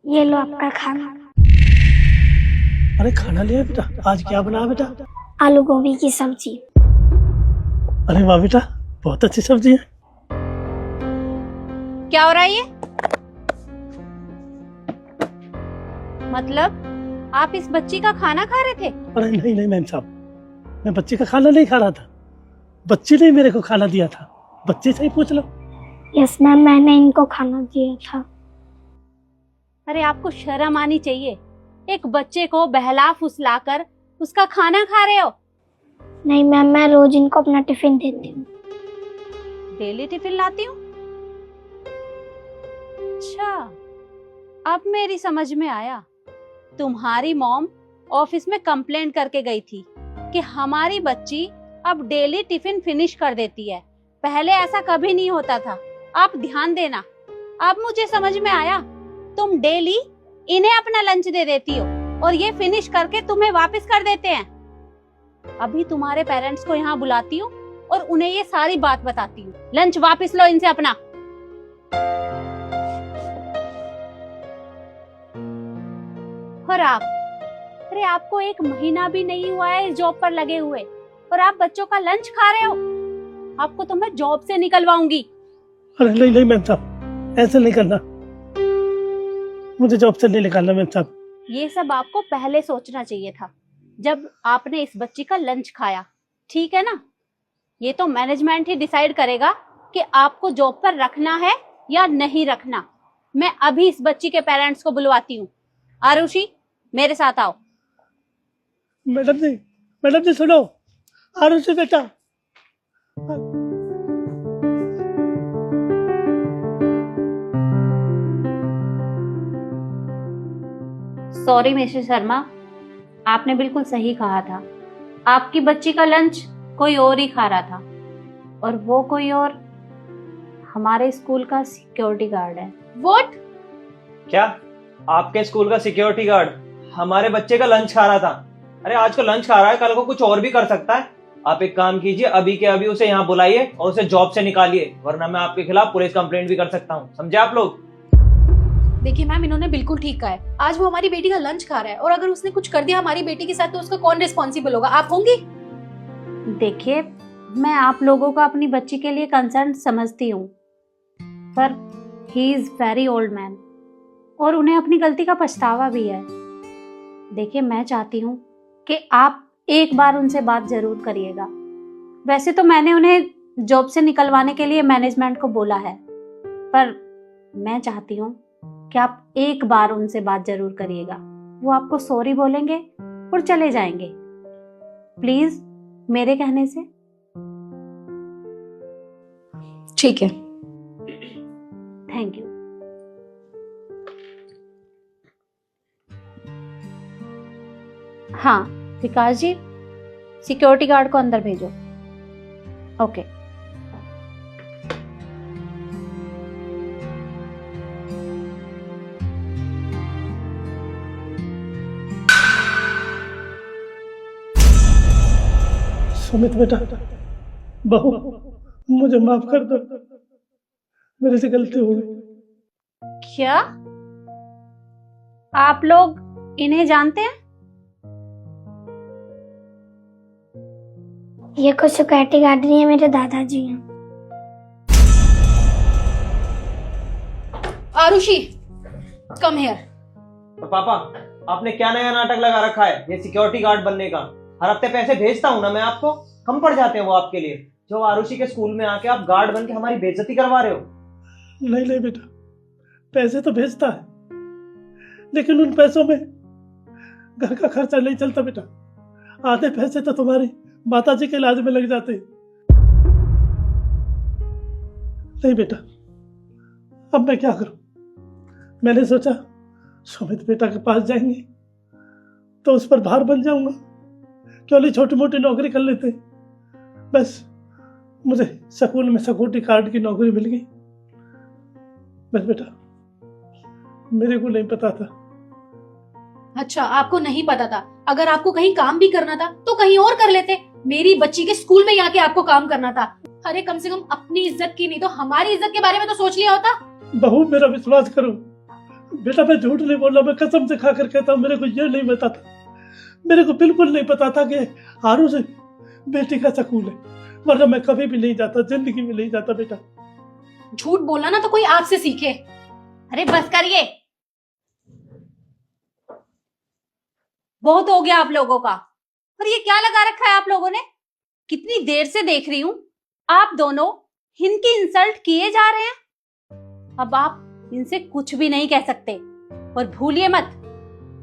ये लो आपका खाना। अरे खाना लिया बेटा, आज क्या बना बेटा? आलू गोभी की सब्जी। अरे वाह बेटा, बहुत अच्छी सब्जी है। क्या हो रहा है ये? मतलब आप इस बच्ची का खाना खा रहे थे? अरे नहीं नहीं मैम साहब, मैं बच्चे का खाना नहीं खा रहा था। बच्ची ने मेरे को खाना दिया था, बच्चे से ही पूछ लो। यस मैम, मैंने इनको खाना दिया था। अरे आपको शर्म आनी चाहिए, एक बच्चे को बहला फुसलाकर उसका खाना खा रहे हो। नहीं मैम, मैं रोज इनको अपना टिफिन देती हूँ। डेली टिफिन लाती हूँ? अच्छा, अब मेरी समझ में आया। तुम्हारी मॉम ऑफिस में कंप्लेंट करके गई थी कि हमारी बच्ची अब डेली टिफिन फिनिश कर देती है। पहले ऐसा कभी नहीं होता था, आप ध्यान देना। अब मुझे समझ में आया, तुम डेली इन्हें अपना लंच दे देती हो और ये फिनिश करके तुम्हें वापस कर देते हैं। अभी तुम्हारे पेरेंट्स को यहाँ बुलाती हूँ और उन्हें ये सारी बात बताती हूँ। लंच वापस लो इनसे अपना। और आप, अरे आपको 1 महीना भी नहीं हुआ है इस जॉब पर लगे हुए और आप बच्चों का लंच खा रहे हो। आपको तो मैं जॉब से निकलवाऊंगी। अरे नहीं नहीं मैम साहब, ऐसे नहीं करना, मुझे जॉब से नहीं निकालना मैम साहब। ये सब आपको पहले सोचना चाहिए था जब आपने इस बच्ची का लंच खाया, ठीक है ना? ये तो मैनेजमेंट ही डिसाइड करेगा कि आपको जॉब पर रखना है या नहीं रखना। मैं अभी इस बच्ची के पेरेंट्स को बुलवाती हूँ। आरुषि, मेरे साथ आओ। मैडम जी सुनो। आरुषि बेटा, सॉरी मिस्टर शर्मा, आपने बिल्कुल सही कहा था। आपकी बच्ची का लंच कोई और ही खा रहा था और वो कोई और हमारे स्कूल का सिक्योरिटी गार्ड है। व्हाट? क्या आपके स्कूल का सिक्योरिटी गार्ड हमारे बच्चे का लंच खा रहा था? अरे आज को लंच खा रहा है, कल को कुछ और भी कर सकता है। आप एक काम कीजिए, अभी के अभी उसे यहाँ बुलाइए और उसे जॉब से निकालिए, वरना मैं आपके खिलाफ पुलिस कंप्लेंट भी कर सकता हूँ। समझे आप लोग? देखिए मैम, इन्होंने बिल्कुल ठीक कहा है। आज वो हमारी बेटी का लंच खा रहा है और अगर उसने कुछ कर दिया हमारी बेटी के साथ तो उसका कौन रिस्पॉन्सिबल होगा? आप होंगी? देखिए, मैं आप लोगों का अपनी बच्ची के लिए कंसर्न समझती हूँ, पर he is very old man और उन्हें अपनी गलती का पछतावा भी है। देखिए, मैं चाहती हूँ कि आप एक बार उनसे बात जरूर करिएगा। वैसे तो मैंने उन्हें जॉब से निकलवाने के लिए मैनेजमेंट को बोला है, पर मैं चाहती हूँ कि आप एक बार उनसे बात जरूर करिएगा। वो आपको सॉरी बोलेंगे और चले जाएंगे। प्लीज, मेरे कहने से। ठीक है। Thank you. हाँ विकास जी, सिक्योरिटी गार्ड को अंदर भेजो। ओके। सुमित बेटा, बहू मुझे माफ कर दो, मेरे से गलती हो गई। क्या आप लोग इन्हें जानते हैं? ये कोई सिक्योरिटी गार्ड नहीं है, मेरे दादाजी हैं। Arushi, come here. और पापा, आपने क्या नया नाटक लगा रखा है ये सिक्योरिटी गार्ड बनने का? हर हफ्ते पैसे भेजता हूँ ना मैं आपको, कम पड़ जाते हैं वो आपके लिए, जो आरुषि के स्कूल में आके आप गार्ड बन के हमारी बेइज्जती करवा रहे हो। नहीं नहीं बेटा, पैसे तो भेजता है, लेकिन उन पैसों में घर का खर्चा नहीं चलता बेटा। आधे पैसे तो तुम्हारी माताजी के इलाज में लग जाते हैं। नहीं बेटा, अब मैं क्या करूं? मैंने सोचा सुमित बेटा के पास जाएंगे तो उस पर भार बन जाऊंगा, क्यों नहीं छोटी मोटी नौकरी कर लेते। बस मुझे स्कूल में सिक्योरिटी गार्ड की नौकरी मिल गई। बस बेटा, मेरे को नहीं पता था। अच्छा, आपको नहीं पता था? अगर आपको कहीं काम भी करना था तो कहीं और कर लेते। मेरी बच्ची के स्कूल में आके आपको काम करना था। अरे कम से कम अपनी इज्जत की नहीं तो हमारी इज्जत के बारे में तो सोच लिया होता। बहू मेरा विश्वास करो, बेटा मैं झूठ नहीं बोल रहा, मैं कसम से खा कर कहता हूँ, मेरे को ये नहीं पता था, मेरे को बिल्कुल नहीं पता था कि हारू से बेटी का स्कूल है, वरना मैं कभी भी नहीं जाता, जिंदगी में नहीं जाता बेटा। झूठ बोलना ना तो कोई आपसे सीखे। अरे बस करिए, बहुत हो गया आप लोगों का। और ये क्या लगा रखा है आप लोगों ने? कितनी देर से देख रही हूं आप दोनों इनकी इंसल्ट किए जा रहे हैं। अब आप इनसे कुछ भी नहीं कह सकते। और भूलिए मत,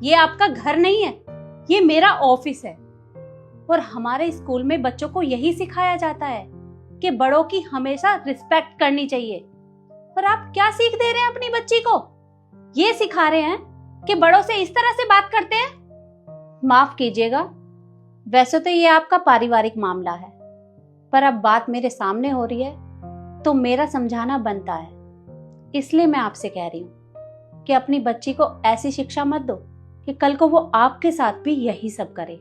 ये आपका घर नहीं है, ये मेरा ऑफिस है। और हमारे स्कूल में बच्चों को यही सिखाया जाता है कि बड़ों की हमेशा रिस्पेक्ट करनी चाहिए। और आप क्या सीख दे रहे हैं अपनी बच्ची को? ये सिखा रहे हैं कि बड़ों से इस तरह से बात करते हैं। माफ कीजिएगा, वैसे तो ये आपका पारिवारिक मामला है, पर अब बात मेरे सामने हो रही है तो मेरा समझाना बनता है। इसलिए मैं आपसे कह रही हूँ कि अपनी बच्ची को ऐसी शिक्षा मत दो कि कल को वो आपके साथ भी यही सब करे।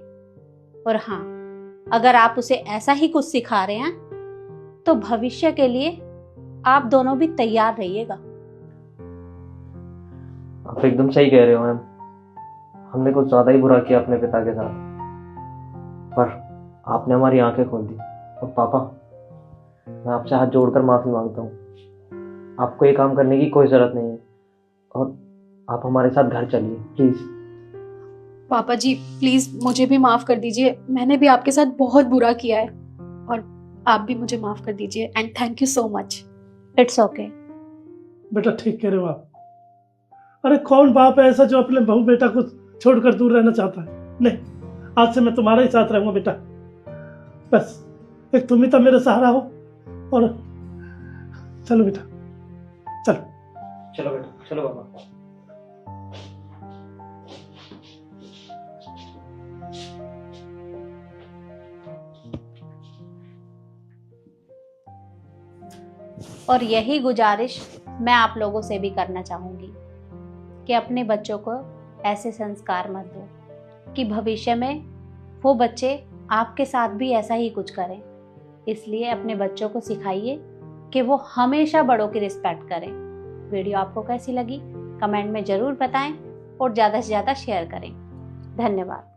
और हाँ, अगर आप उसे ऐसा ही कुछ सिखा रहे हैं तो भविष्य के लिए आप दोनों भी तैयार रहिएगा। आप एकदम सही कह रहे हो मैम, हमने कुछ ज्यादा ही बुरा किया अपने पिता के साथ, पर आपने हमारी आंखें खोल दी। और पापा, मैं आपसे हाथ जोड़कर माफी मांगता हूँ, आपको ये काम करने की कोई जरूरत नहीं है, और आप हमारे साथ घर चलिए प्लीज। पापा जी प्लीज मुझे भी माफ कर दीजिए, मैंने भी आपके साथ बहुत बुरा किया है, और आप भी मुझे माफ कर दीजिए। And thank you so much. It's okay. बेटा ठीक कह रहे हो आप। अरे कौन बाप है ऐसा जो अपने बहू बेटा को छोड़कर दूर रहना चाहता है? नहीं, आज से मैं तुम्हारे ही साथ रहूंगा बेटा। बस एक तुम ही तो मेरा सहारा हो। और चलो बेटा, चलो चलो बेटा, चलो पापा। और यही गुजारिश मैं आप लोगों से भी करना चाहूंगी कि अपने बच्चों को ऐसे संस्कार मत दो कि भविष्य में वो बच्चे आपके साथ भी ऐसा ही कुछ करें। इसलिए अपने बच्चों को सिखाइए कि वो हमेशा बड़ों की रिस्पेक्ट करें। वीडियो आपको कैसी लगी कमेंट में ज़रूर बताएं और ज़्यादा से ज़्यादा शेयर करें। धन्यवाद।